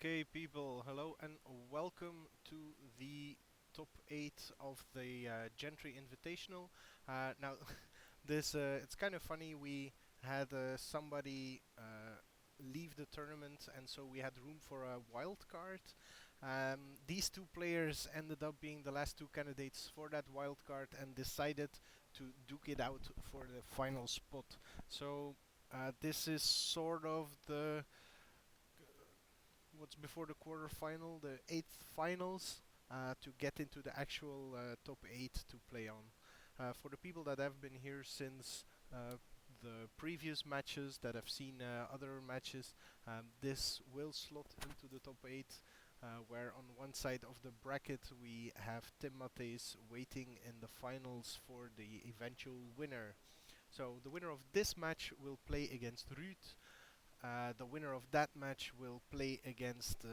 Okay, people, hello and welcome to the top 8 of the Gentry Invitational. Now, this it's kind of funny. We had somebody leave the tournament, and so we had room for a wild card. These two players ended up being the last two candidates for that wild card and decided to duke it out for the final spot. So, this is sort of the what's before the quarterfinal, the eighth finals, to get into the actual top eight to play on. For the people that have been here since the previous matches, that have seen other matches, this will slot into the top eight. Where on one side of the bracket we have Tim Matthijs waiting in the finals for the eventual winner. So the winner of this match will play against Ruud. The winner of that match will play against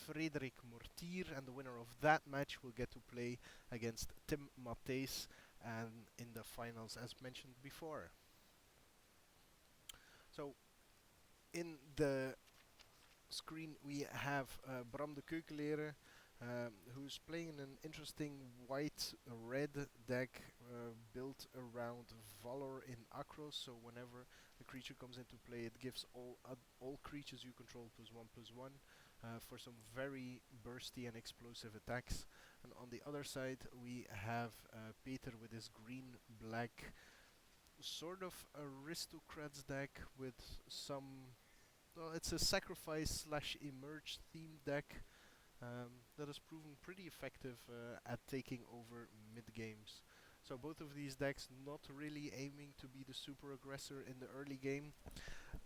Frederik Mortier, and the winner of that match will get to play against Tim Matthijs and in the finals, as mentioned before. So, in the screen we have Bram de Keukenleren, who's playing an interesting white-red deck built around Valor in Acros. So whenever the creature comes into play, it gives all creatures you control +1/+1 for some very bursty and explosive attacks. And on the other side, we have Peter with his green-black sort of aristocrats deck with some. Well, it's a sacrifice slash emerge themed deck that has proven pretty effective at taking over mid games. So both of these decks not really aiming to be the super aggressor in the early game,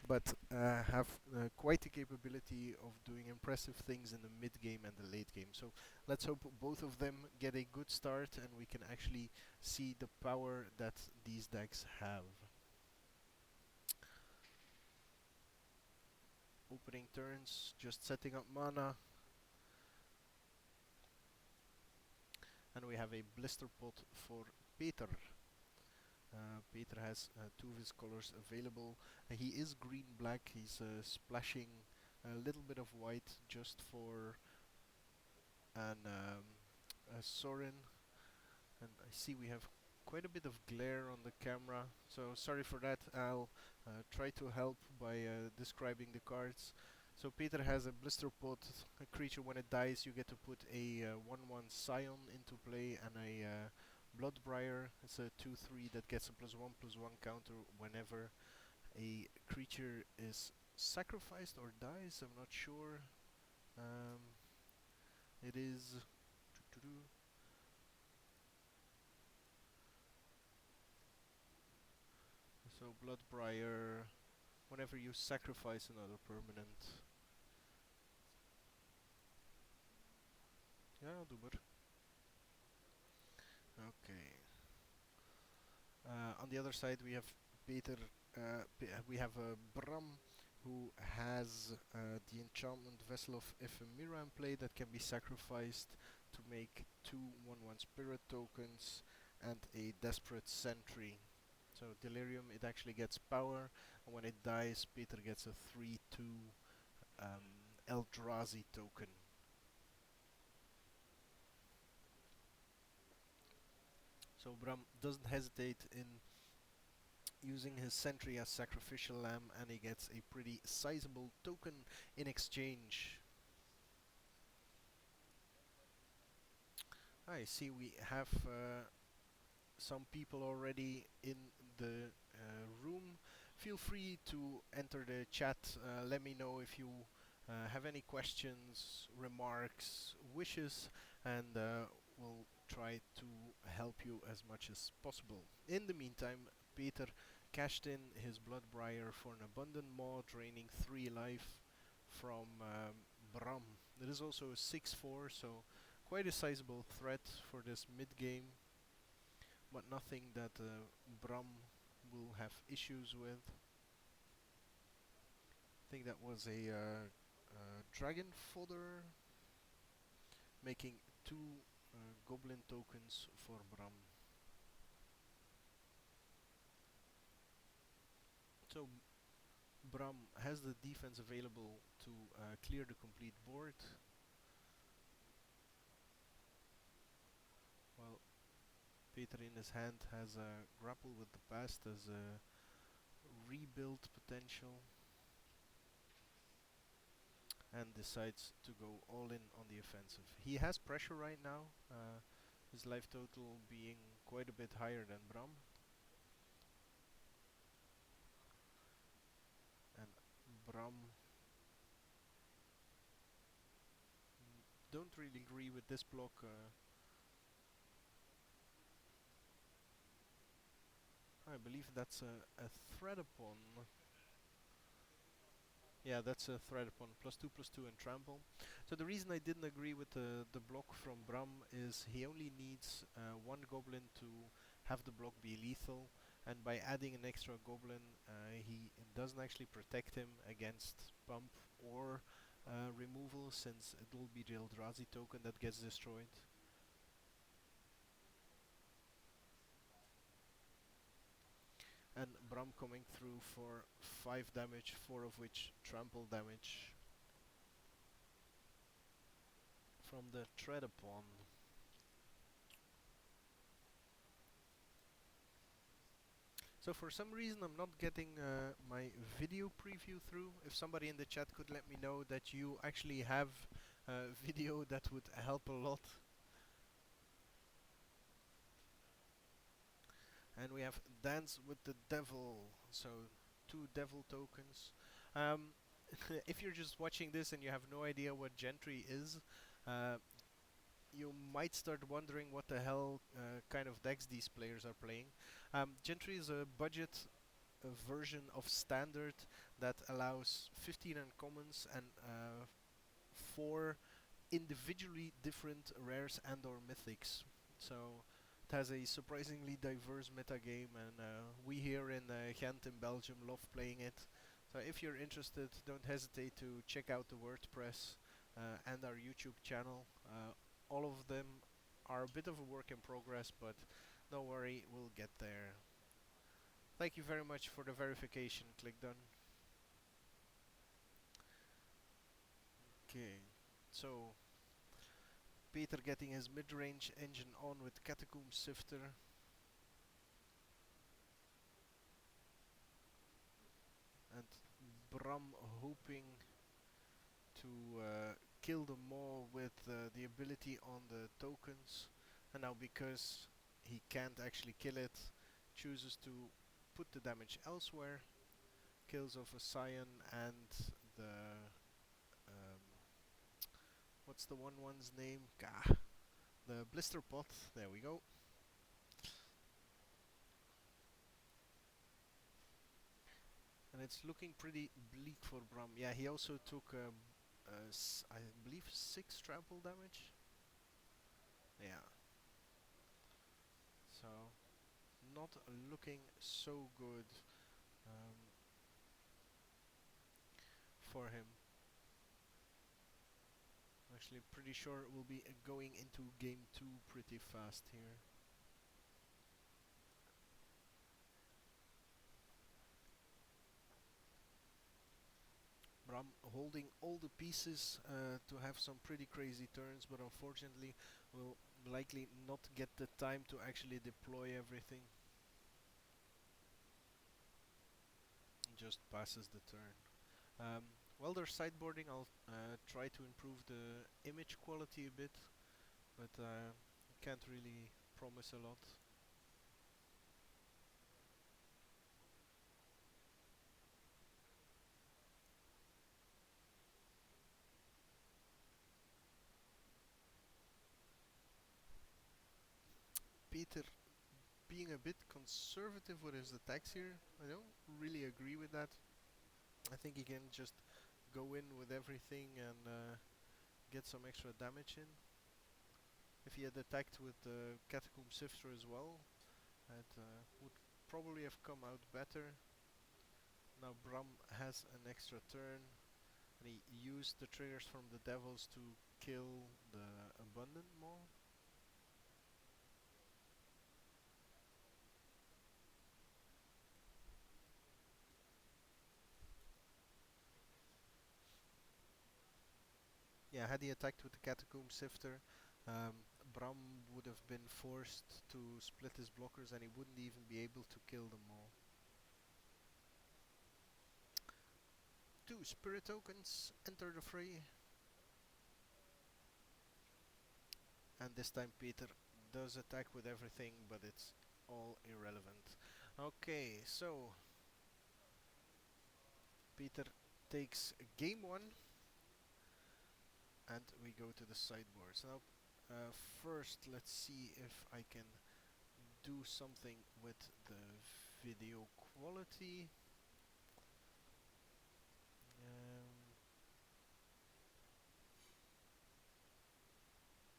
but have quite the capability of doing impressive things in the mid game and the late game. So let's hope both of them get a good start and we can actually see the power that these decks have. Opening turns, just setting up mana. And we have a blister pot for Peter. Peter has two of his colors available. He is green-black. He's splashing a little bit of white just for a Sorin. And I see we have quite a bit of glare on the camera, so sorry for that. I'll try to help by describing the cards. So Peter has a blister pot. A creature, when it dies, you get to put a 1/1 Scion into play and a Bloodbriar. It's a 2/3 that gets a +1/+1 counter whenever a creature is sacrificed or dies. I'm not sure. It is. So Bloodbriar, whenever you sacrifice another permanent. Ja, doe maar. Okay. On the other side, we have Peter. We have Bram, who has the enchantment Vessel of Ephemera in play that can be sacrificed to make two 1/1 spirit tokens and a Desperate Sentry. So Delirium, it actually gets power, and when it dies, Peter gets a 3/2 Eldrazi token. So Bram doesn't hesitate in using his sentry as sacrificial lamb, and he gets a pretty sizable token in exchange. I see we have some people already in the room. Feel free to enter the chat. Let me know if you have any questions, remarks, wishes, and we'll try to help you as much as possible. In the meantime, Peter cashed in his Bloodbriar for an Abundant Maw, draining 3 life from Bram. There is also a 6/4, so quite a sizable threat for this mid game, but nothing that Bram will have issues with. I think that was a dragon fodder, making 2 goblin tokens for Bram. So Bram has the defense available to clear the complete board, while Peter in his hand has a grapple with the past as a rebuild potential and decides to go all in on the offensive. He has pressure right now, his life total being quite a bit higher than Bram. And Bram don't really agree with this block. I believe that's a threat upon. Yeah, that's a threat upon +2/+2 and trample. So the reason I didn't agree with the block from Bram is he only needs one goblin to have the block be lethal, and by adding an extra goblin, he doesn't actually protect him against bump or removal, since it will be the Eldrazi token that gets destroyed. And Bram coming through for 5 damage, 4 of which trample damage from the Tread Upon. So for some reason I'm not getting my video preview through. If somebody in the chat could let me know that you actually have video, that would help a lot. And we have Dance with the Devil, so 2 devil tokens. Um, if you're just watching this and you have no idea what Gentry is, uh, you might start wondering what the hell kind of decks these players are playing. Gentry is a budget version of standard that allows 15 uncommons and 4 individually different rares and or mythics. So it has a surprisingly diverse metagame, and we here in Ghent in Belgium love playing it. So if you're interested, don't hesitate to check out the WordPress and our YouTube channel. All of them are a bit of a work in progress, but don't worry, we'll get there. Thank you very much for the verification. Click done. Okay, so Peter getting his mid-range engine on with Catacomb Sifter. And Bram hoping to kill the Maw with the ability on the tokens. And now because he can't actually kill it, chooses to put the damage elsewhere. Kills off a Scion and the what's the one's name? Gah, the Blister Pot. There we go. And it's looking pretty bleak for Bram. Yeah, he also took I believe 6 trample damage. Yeah. So not looking so good for him. Actually, pretty sure we'll be going into game 2 pretty fast here. Bram holding all the pieces to have some pretty crazy turns, but unfortunately will likely not get the time to actually deploy everything. Just passes the turn. While they're sideboarding, I'll try to improve the image quality a bit, but can't really promise a lot. Peter being a bit conservative with his attacks here. I don't really agree with that. I think he can just go in with everything and get some extra damage in. If he had attacked with the Catacomb Sifter as well, it would probably have come out better. Now Bram has an extra turn, and he used the triggers from the devils to kill the Abundant Maw. yeah, had he attacked with the Catacomb Sifter, Bram would have been forced to split his blockers and he wouldn't even be able to kill them all. Two Spirit Tokens enter the fray, and this time Peter does attack with everything, but it's all irrelevant. Okay, so Peter takes game one, and we go to the sideboards. Now, first let's see if I can do something with the video quality.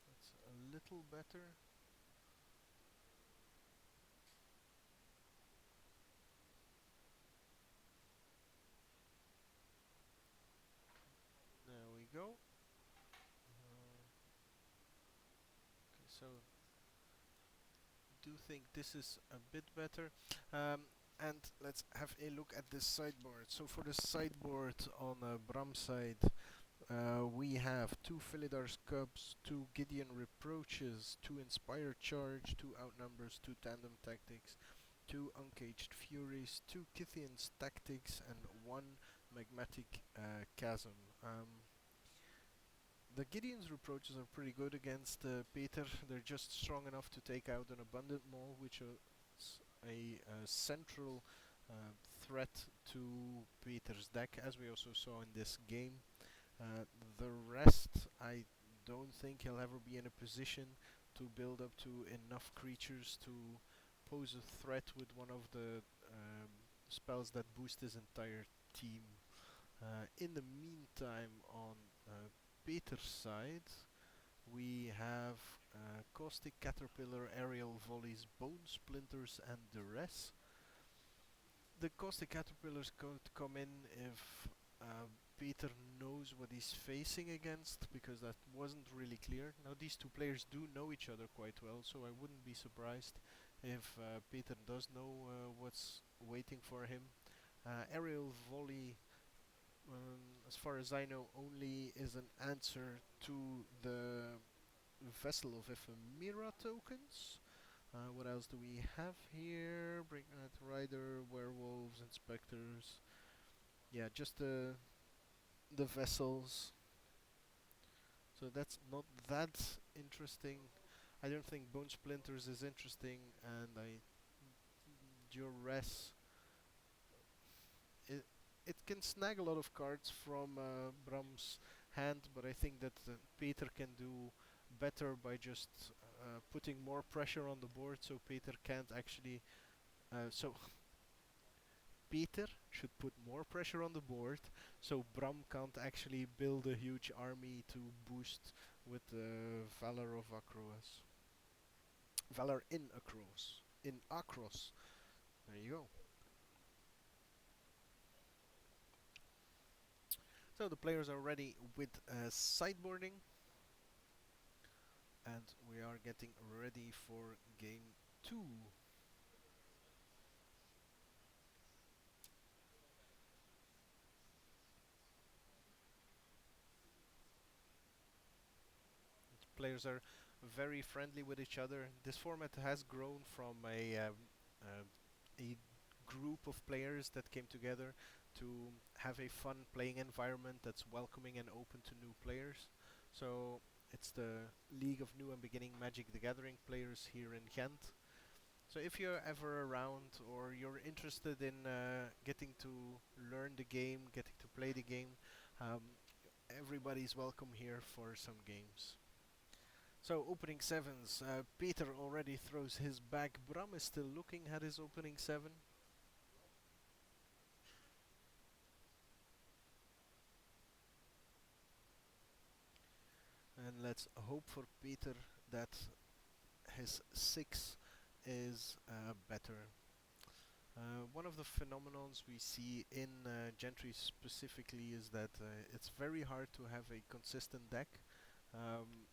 That's a little better. There we go. Okay, so do think this is a bit better. And let's have a look at this sideboard. So for the sideboard on Bram's side, we have two Philidar's Cubs, two Gideon Reproaches, two Inspired Charge, two Outnumbers, two Tandem Tactics, two Uncaged Furies, two Kithian's Tactics, and one Magmatic Chasm. The Gideon's Reproaches are pretty good against Peter. They're just strong enough to take out an Abundant Maul, which is a central threat to Peter's deck, as we also saw in this game. The rest, I don't think he'll ever be in a position to build up to enough creatures to pose a threat with one of the spells that boost his entire team. In the meantime, on Peter's side, we have Caustic Caterpillar, Aerial Volleys, Bone Splinters, and Duress. The Caustic Caterpillars going to come in if Peter knows what he's facing against, because that wasn't really clear. Now these two players do know each other quite well, so I wouldn't be surprised if Peter does know what's waiting for him. Aerial Volley, as far as I know, only is an answer to the Vessel of Ephemera tokens. What else do we have here? Breaknight Rider, Werewolves, Inspectors. Yeah, just the vessels. So that's not that interesting. I don't think Bone Splinters is interesting, and Duress. It it can snag a lot of cards from Bram's hand, but I think that Peter can do better by just putting more pressure on the board, so Peter can't actually. So Peter should put more pressure on the board, so Bram can't actually build a huge army to boost with the Valor of Akros. Valor in Akros. In Akros. There you go. So the players are ready with sideboarding, and we are getting ready for game 2. Players are very friendly with each other. This format has grown from uh, a group of players that came together to have a fun playing environment that's welcoming and open to new players. So it's the League of New and Beginning Magic the Gathering players here in Ghent. So if you're ever around or you're interested in getting to learn the game, getting to play the game, um, everybody's welcome here for some games. So opening sevens, Peter already throws his back. Bram is still looking at his opening seven. And let's hope for Peter that his six is better. One of the phenomenons we see in Gentry specifically is that it's very hard to have a consistent deck. Um,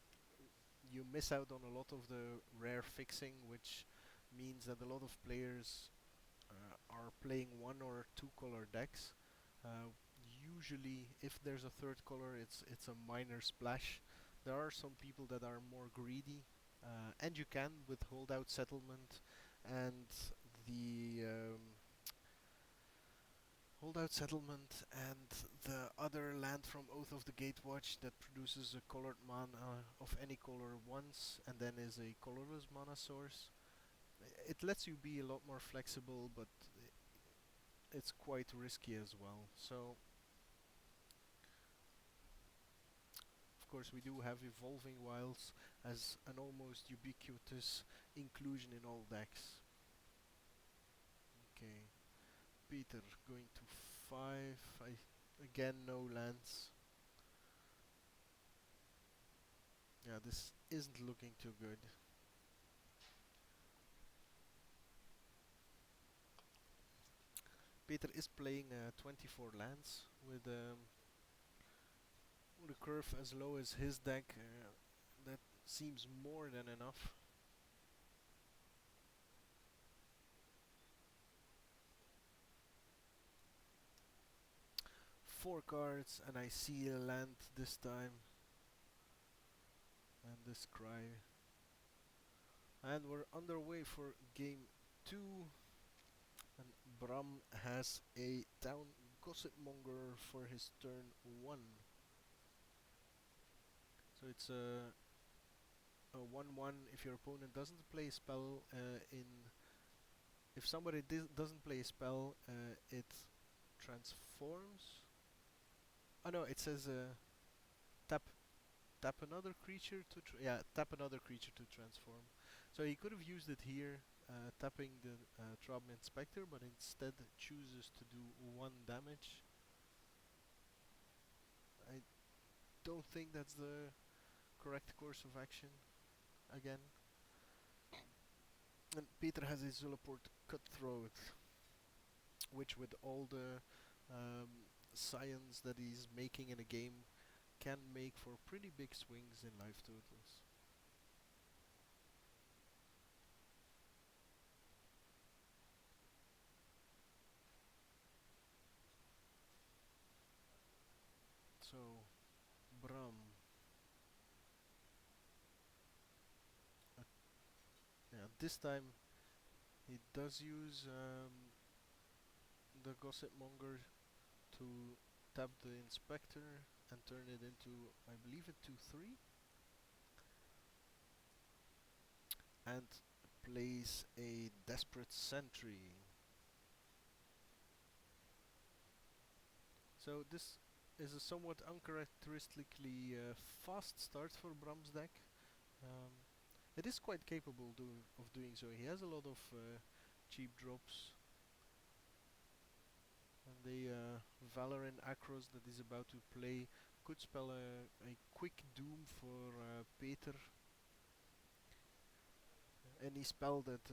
you miss out on a lot of the rare fixing, which means that a lot of players are playing one or two color decks. Uh, usually, if there's a third color, it's a minor splash. There are some people that are more greedy, and you can with holdout settlement and the holdout settlement and the other land from Oath of the Gatewatch that produces a colored mana of any color once and then is a colorless mana source. It lets you be a lot more flexible, but it's quite risky as well. So, of course, we do have Evolving Wilds as an almost ubiquitous inclusion in all decks. Okay, Peter going to 5. Again, no lands. Yeah, this isn't looking too good. Peter is playing 24 lands with a curve as low as his deck. That seems more than enough. Four cards, and I see a land this time. And this cry. And we're underway for game 2. And Bram has a town gossipmonger for his turn 1. So it's a 1-1 if your opponent doesn't play a spell in... If somebody doesn't play a spell, it transforms. Oh no, it says tap tap another creature to tap another creature to transform. So he could have used it here, tapping the Traum Inspector, but instead chooses to do 1 damage. I don't think that's the correct course of action. Again, and Peter has his Zulaport Cutthroat, which with all the science that he's making in a game can make for pretty big swings in life totals. So, Bram. Yeah, this time he does use the Gossip Monger to tap the Inspector and turn it into, I believe, a 2/3, and plays a Desperate Sentry. So this is a somewhat uncharacteristically fast start for Bram's deck. Um, it is quite capable of doing so. He has a lot of cheap drops. And the Valor in Acros that he's about to play could spell a quick doom for Peter. Any spell that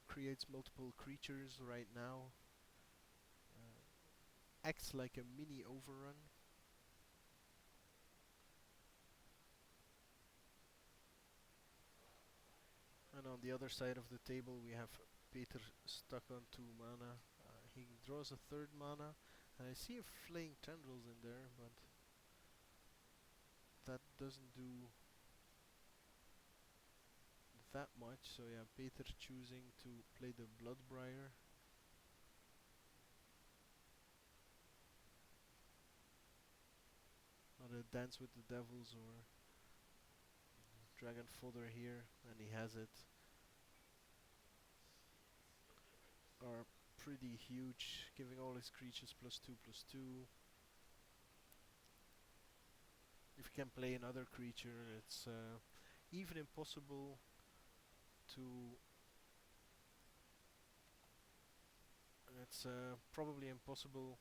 creates multiple creatures right now acts like a mini overrun. And on the other side of the table we have Peter stuck on 2 mana. He draws a 3rd mana, and I see a Flaying Tendrils in there, but that doesn't do that much. So yeah, Peter choosing to play the Bloodbriar. Not a Dance with the Devils or Dragon Fodder here, and he has it. Are pretty huge, giving all his creatures +2/+2. If you can play another creature, it's even impossible to... It's probably impossible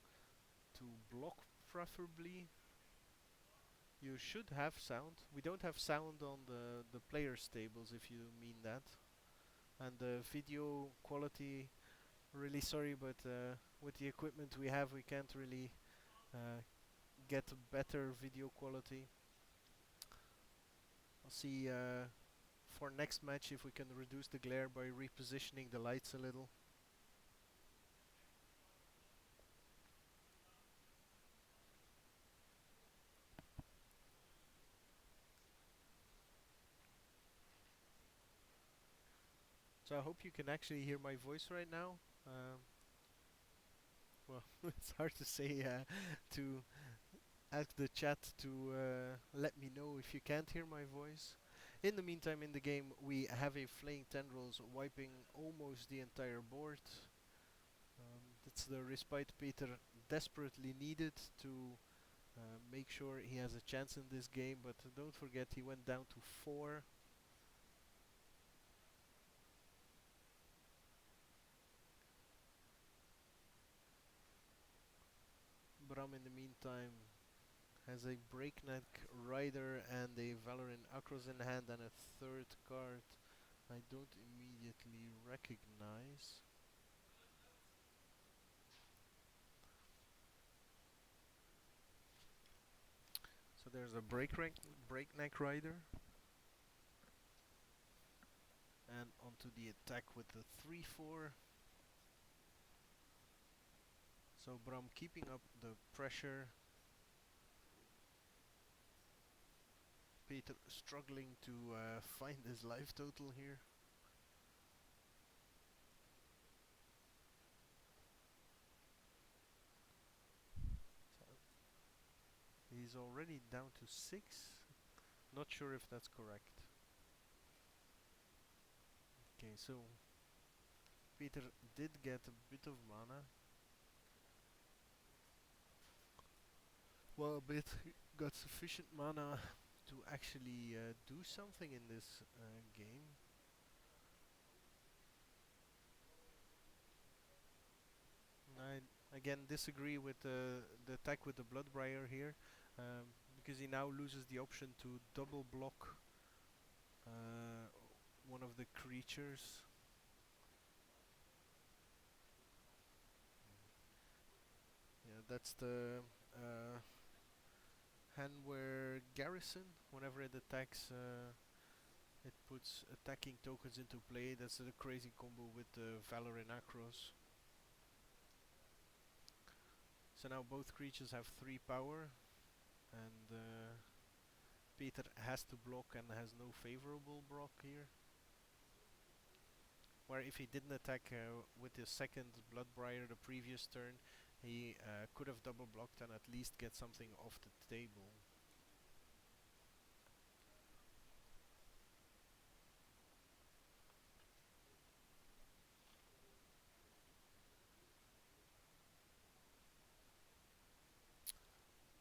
to block, preferably. You should have sound. We don't have sound on the player's tables, if you mean that. And the video quality, really sorry, but with the equipment we have, we can't really get better video quality. I'll see for next match if we can reduce the glare by repositioning the lights a little. So I hope you can actually hear my voice right now. Um, well, it's hard to say to ask the chat to let me know if you can't hear my voice. In the meantime, in the game, we have a flaying tendrils wiping almost the entire board. That's the respite Peter desperately needed to make sure he has a chance in this game, but don't forget he went down to 4. Bram, in the meantime, has a breakneck rider and a Valor in Acros in hand and a third card I don't immediately recognize. So there's a breakneck rider, and onto the attack with the 3-4. So Bram keeping up the pressure. Peter struggling to find his life total here. So he's already down to 6. Not sure if that's correct. Okay, so Peter did get a bit of mana. Well, a bit got sufficient mana to actually do something in this game. I again disagree with the attack with the Bloodbriar here, because he now loses the option to double block uh, one of the creatures. Yeah, that's the hand where Garrison, whenever it attacks, it puts attacking tokens into play. That's the crazy combo with Valor and Acros. So now both creatures have 3 power, and Peter has to block and has no favorable block here. Where if he didn't attack with his second Bloodbriar the previous turn, he could have double blocked and at least get something off the table.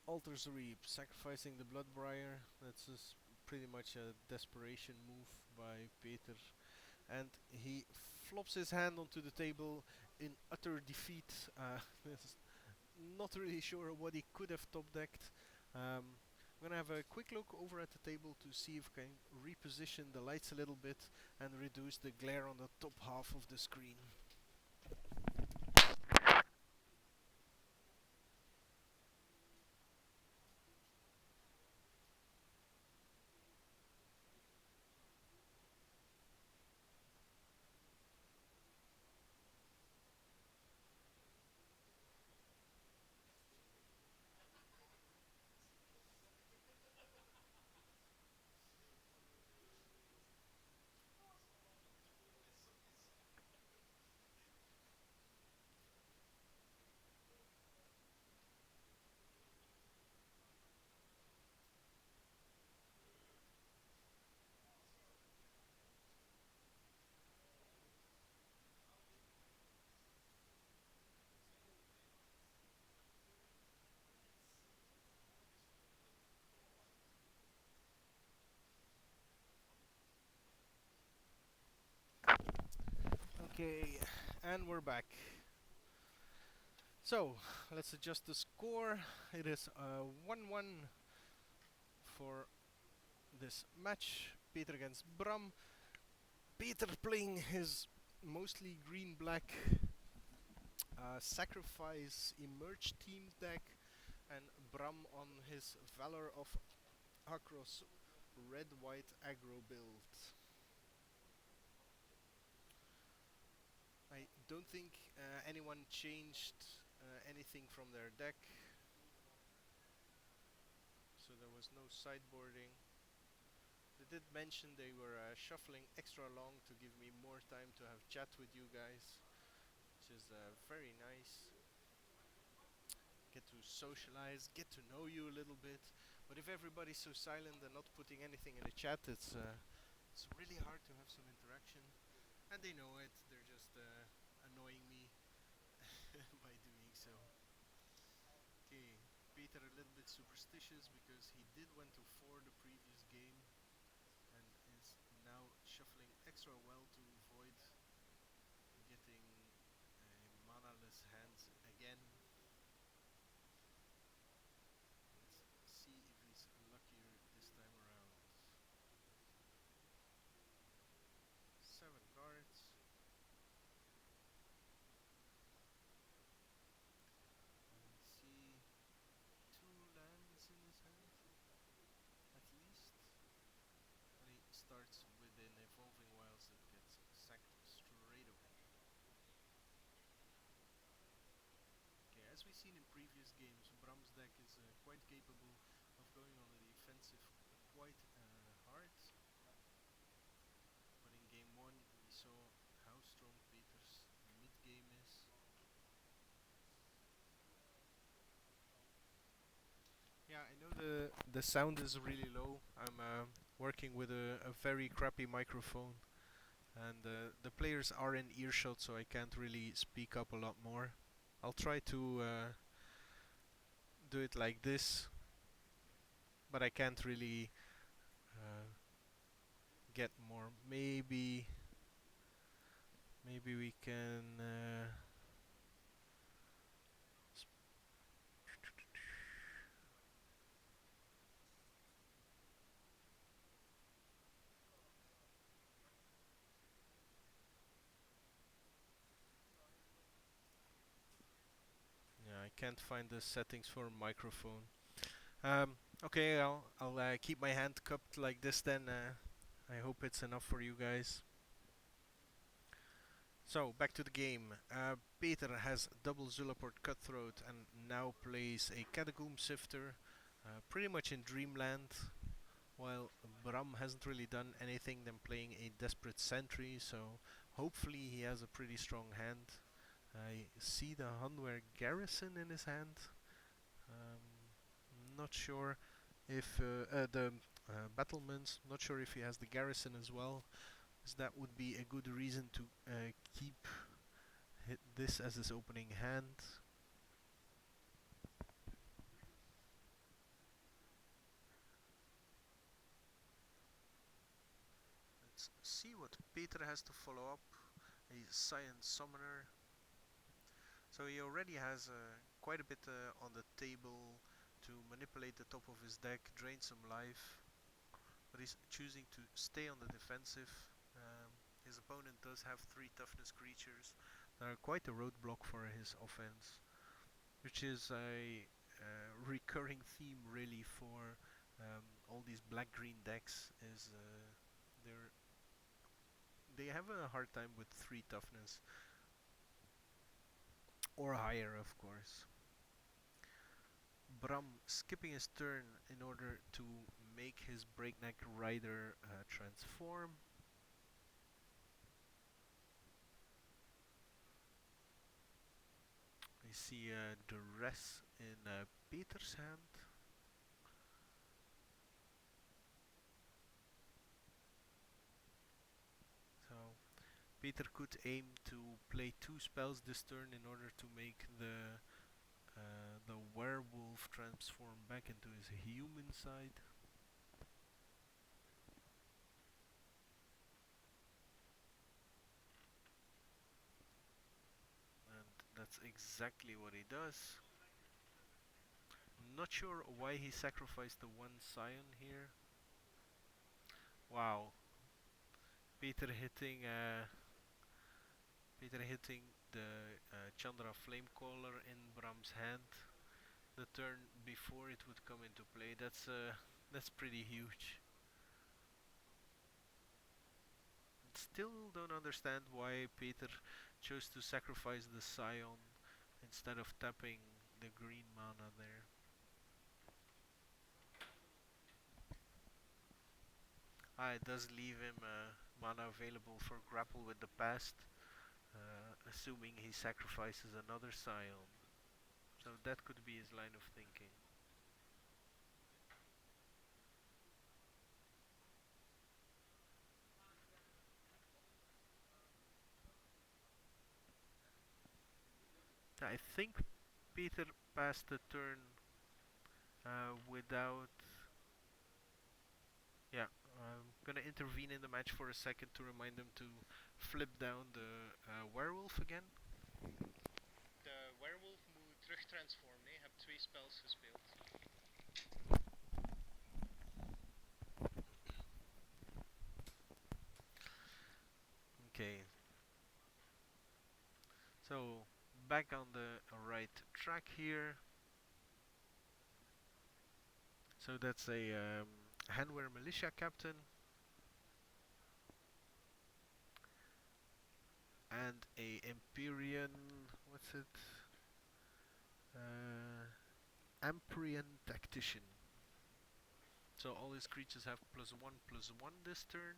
Altar's Reap, sacrificing the Bloodbriar. That's just pretty much a desperation move by Peter. And he flops his hand onto the table in utter defeat. Not really sure what he could have top decked. I'm gonna have a quick look over at the table to see if I can reposition the lights a little bit and reduce the glare on the top half of the screen. Okay, and we're back. So, let's adjust the score. It is 1-1 for this match. Peter against Bram. Peter playing his mostly green-black sacrifice emerge team deck, and Bram on his Valor of Acros red-white aggro build. I don't think anyone changed anything from their deck, so there was no sideboarding. The did mention they were shuffling extra long to give me more time to have chat with you guys, which is very nice. Get to socialize, get to know you a little bit. But if everybody's so silent and not putting anything in the chat, it's really hard to have some interaction. And they know it. They're just annoying me by doing so. Okay, Peter a little bit superstitious because he did went to 4 the previous game and is now shuffling extra well to avoid getting mana-less hands again. Let's see if he's luckier this time around. 7 cards. I see 2 lands in his hand, at least. And he starts with an Evolving Wilds that gets sacked straight away. Okay, as we've seen in previous games, Bram's deck is quite capable of going on the defensive quite hard. But in game 1 we saw how strong Peter's mid game is. Yeah, I know the sound is really low. I'm working with a very crappy microphone, and the players are in earshot, so I can't really speak up a lot more. I'll try to do it like this, but I can't really uh, get more. Maybe we can. Yeah, I can't find the settings for microphone. Okay, I'll keep my hand cupped like this then. I hope it's enough for you guys. So back to the game. Peter has double Zulaport Cutthroat and now plays a Catacomb Sifter, pretty much in Dreamland. While Bram hasn't really done anything than playing a Desperate Sentry, so hopefully he has a pretty strong hand. I see the Hunware Garrison in his hand. Not sure if the Battlements, not sure if he has the Garrison as well, as that would be a good reason to keep this as his opening hand. Let's see what Peter has to follow up. A Science Summoner. So he already has quite a bit on the table to manipulate the top of his deck, drain some life, but he's choosing to stay on the defensive. His opponent does have 3 toughness creatures that are quite a roadblock for his offense, which is a recurring theme really for all these black-green decks. Is they're they have a hard time with 3 toughness or higher, of course. Bram skipping his turn in order to make his Breakneck Rider transform. I see Duress in Peter's hand. So Peter could aim to play 2 spells this turn in order to make the werewolf transform back into his human side. And that's exactly what he does. Not sure why he sacrificed the 1 Scion here. Wow. Peter hitting the Chandra Flamecaller in Bram's hand the turn before it would come into play. That's pretty huge. Still don't understand why Peter chose to sacrifice the Scion instead of tapping the green mana there. It does leave him mana available for grapple with the past, assuming he sacrifices another scion. So that could be his line of thinking. I think Peter passed the turn without. Yeah, I'm gonna intervene in the match for a second to remind them to flip down the werewolf again. De werewolf moet terug transformen. Je hebt twee spells gespeeld. Okay, so back on the right track here. So that's a Hanware militia captain and a Empyrean. What's it? Amprian tactician. So all his creatures have +1/+1 this turn.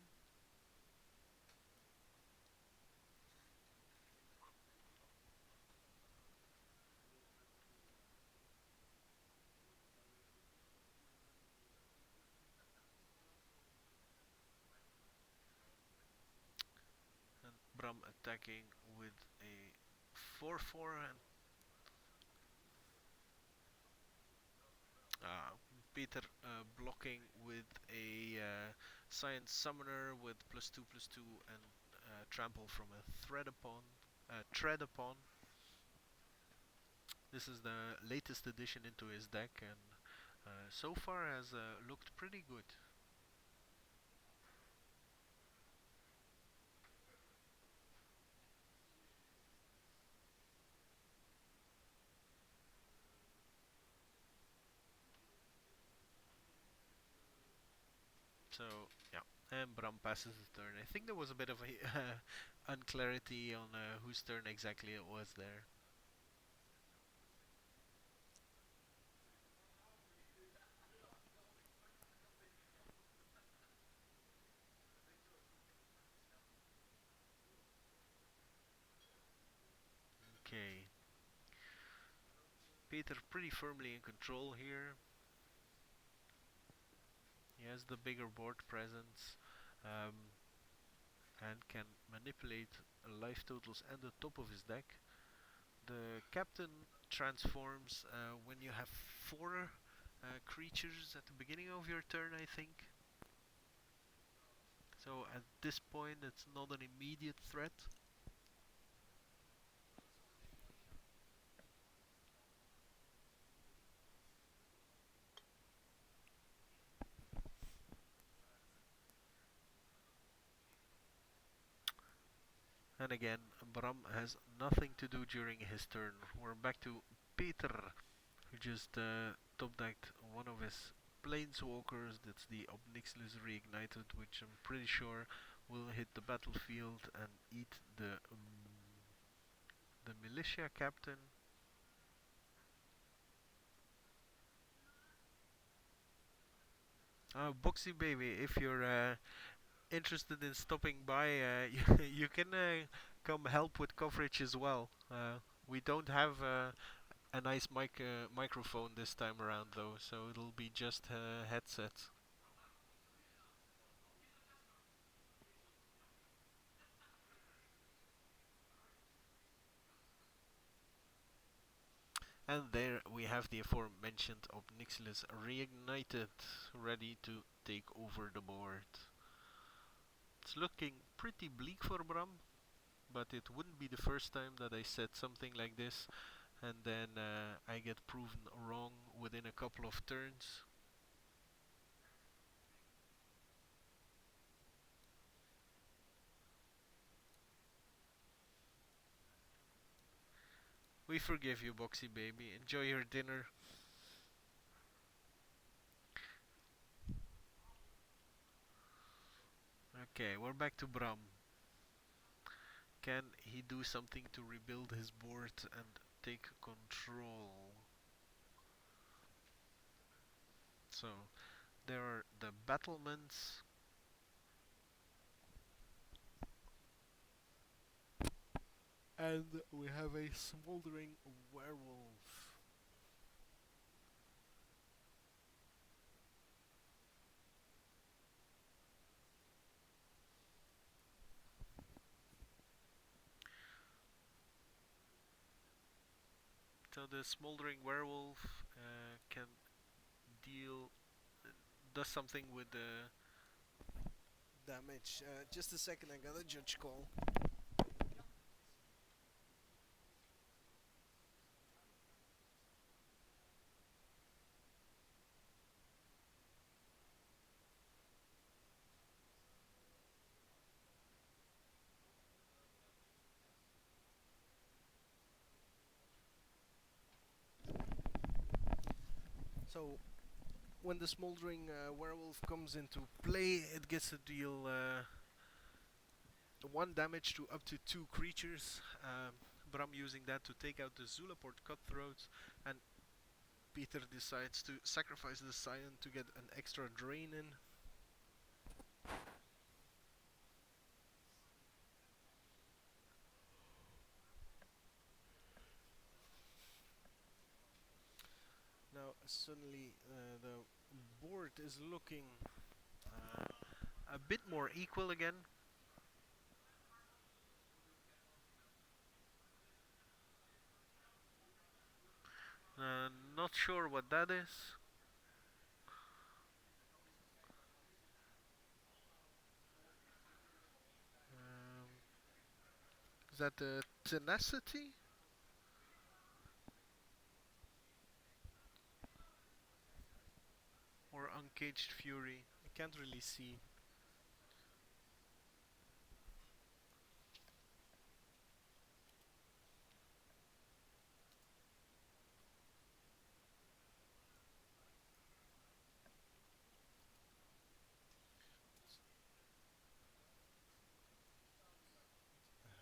And Bram attacking with a 4/4 and Peter blocking with a Science Summoner with +2/+2 and trample from a tread upon. This is the latest addition into his deck and so far has looked pretty good. So yeah, and Bram passes his turn. I think there was a bit of a unclarity on whose turn exactly it was there. Okay, Peter pretty firmly in control here. He has the bigger board presence um, and can manipulate life totals and the top of his deck. The captain transforms when you have 4 creatures at the beginning of your turn, I think. So at this point it's not an immediate threat. And again, Bram has nothing to do during his turn. We're back to Peter, who just top decked one of his planeswalkers. That's the Obnixilis Reignited, which I'm pretty sure will hit the battlefield and eat the militia captain. Boxy baby, if you're interested in stopping by, you can come help with coverage as well. We don't have a nice microphone this time around though, so it'll be just a headset. And there we have the aforementioned Obnixilis reignited, ready to take over the board. It's looking pretty bleak for Bram, but it wouldn't be the first time that I said something like this and then I get proven wrong within a couple of turns. We forgive you, Boxy baby. Enjoy your dinner. Okay, we're back to Bram. Can he do something to rebuild his board and take control? So, there are the battlements. And we have a smoldering werewolf. So the smoldering werewolf can deal does something with the. Damage. Just a second, I got a judge call. So, when the smoldering werewolf comes into play, it gets to deal 1 damage to up to 2 creatures. But I'm using that to take out the Zulaport Cutthroat, and Peter decides to sacrifice the Scion to get an extra drain in. Now, suddenly, the board is looking Uh, a bit more equal again. Not sure what that is. Um, is that tenacity? or Uncaged Fury. I can't really see.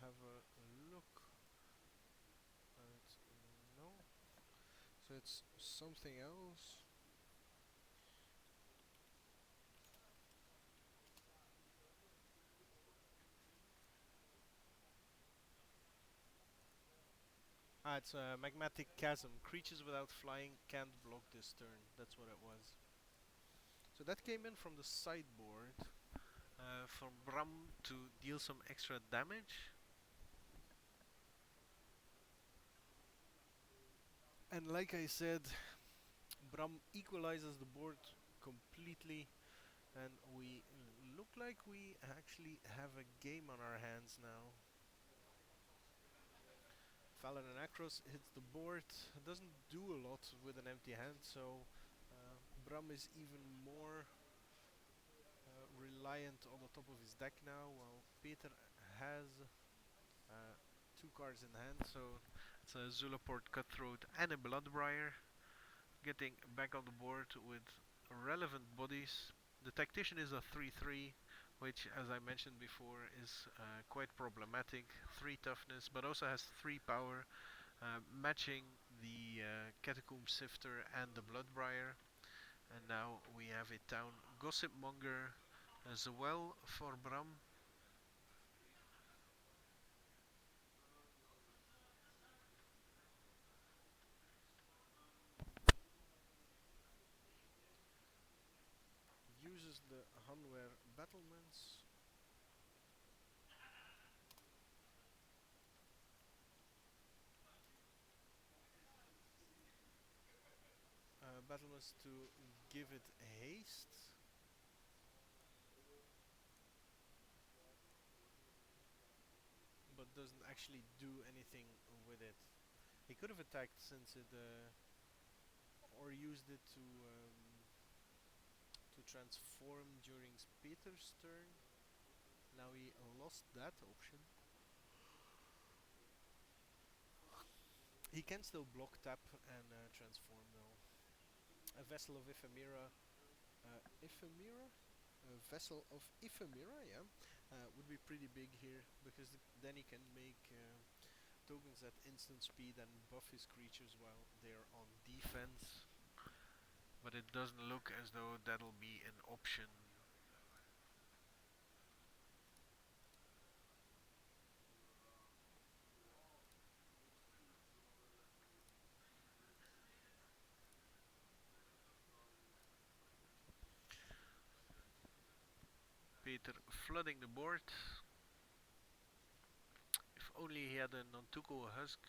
Have a look. No. So it's something else. Ah, it's a magmatic chasm. Creatures without flying can't block this turn. That's what it was. So that came in from the sideboard. For Bram to deal some extra damage. And like I said, Bram equalizes the board completely, and we look like we actually have a game on our hands now. Valor and Acros hits the board. Doesn't do a lot with an empty hand, so Bram is even more reliant on the top of his deck now, while Peter has uh, 2 cards in hand. So it's a Zulaport Cutthroat and a Bloodbriar. Getting back on the board with relevant bodies. The Tactician is a 3-3, which, as I mentioned before, is quite problematic. 3 toughness, but also has 3 power, matching the Catacomb Sifter and the Bloodbriar. And now we have a town Gossip Monger as well for Bram. Uses the Hanwer Battlements. Battlements to give it haste, but doesn't actually do anything with it. He could have attacked since it, or used it to transform during Peter's turn. Now he lost that option. He can still block, tap, and transform though. A Vessel of Ephemera, Ephemera, a Vessel of Ephemera, yeah, would be pretty big here because then he can make tokens at instant speed and buff his creatures while they're on defense. But it doesn't look as though that'll be an option. Peter flooding the board. If only he had a Nantuko Husk,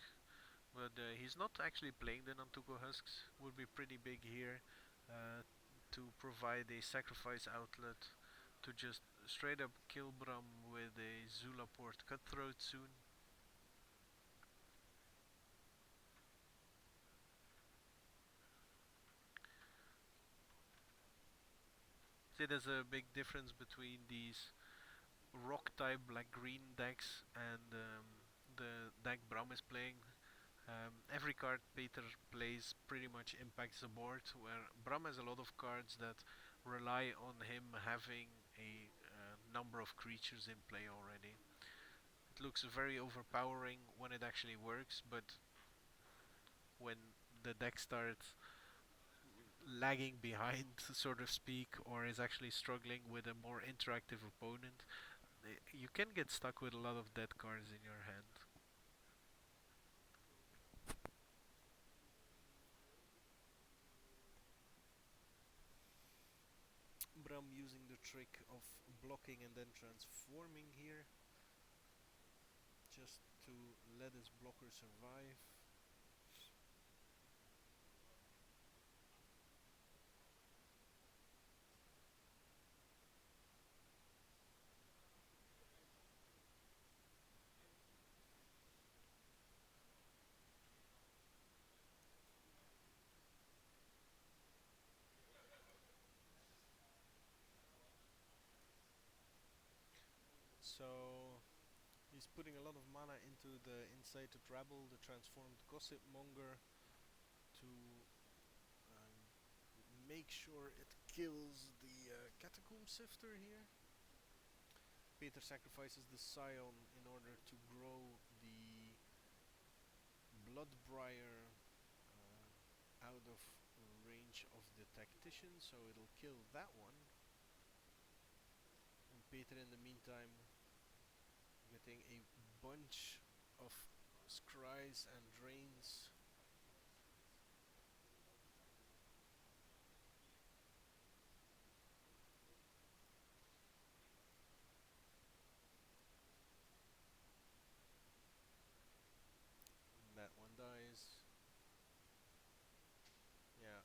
but he's not actually playing the Nantuko Husks. Would be pretty big here uh, to provide a sacrifice outlet to just straight up kill Bram with a Zulaport Cutthroat soon. See, there's a big difference between these rock type black green decks and the deck Bram is playing. Every card Peter plays pretty much impacts the board, where Bram has a lot of cards that rely on him having a number of creatures in play already. It looks very overpowering when it actually works, but when the deck starts lagging behind, so to speak, or is actually struggling with a more interactive opponent, you can get stuck with a lot of dead cards in your hand. Bram using the trick of blocking and then transforming here, just to let his blocker survive. So he's putting a lot of mana into the Incited Rabble, the transformed Gossip Monger, to um, make sure it kills the Catacomb Sifter here. Peter sacrifices the Scion in order to grow the Bloodbriar out of range of the Tactician, so it'll kill that one. And Peter in the meantime getting a bunch of scries and drains. That one dies. Yeah.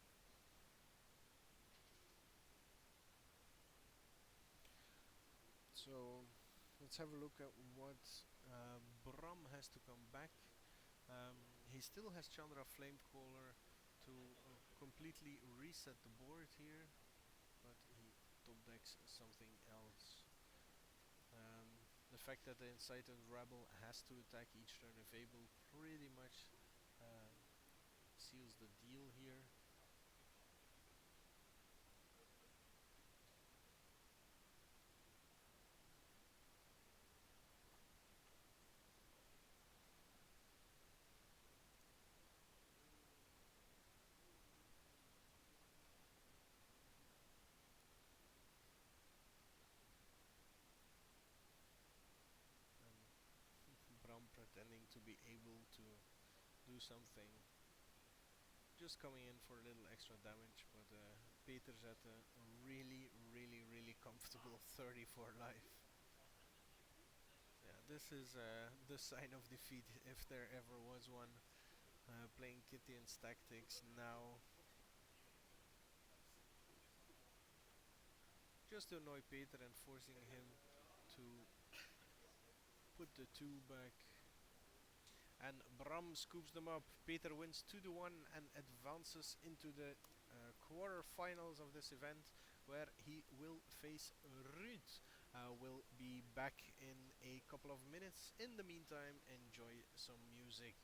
So let's have a look at what Bram has to come back. Um, he still has Chandra Flamecaller to completely reset the board here, but he top decks something else. The fact that the Incited Rebel has to attack each turn if able pretty much uh, seals the deal here. And Bram pretending to be able to do something, just coming in for a little extra damage, but Peter's at a really comfortable 34 life. Yeah, this is the sign of defeat if there ever was one. Playing Kittian's tactics now, just to annoy Peter and forcing him to put the 2 back. And Bram scoops them up. Peter wins 2-1 and advances into the quarterfinals of this event, where he will face Ruud. We'll be back in a couple of minutes. In the meantime, enjoy some music.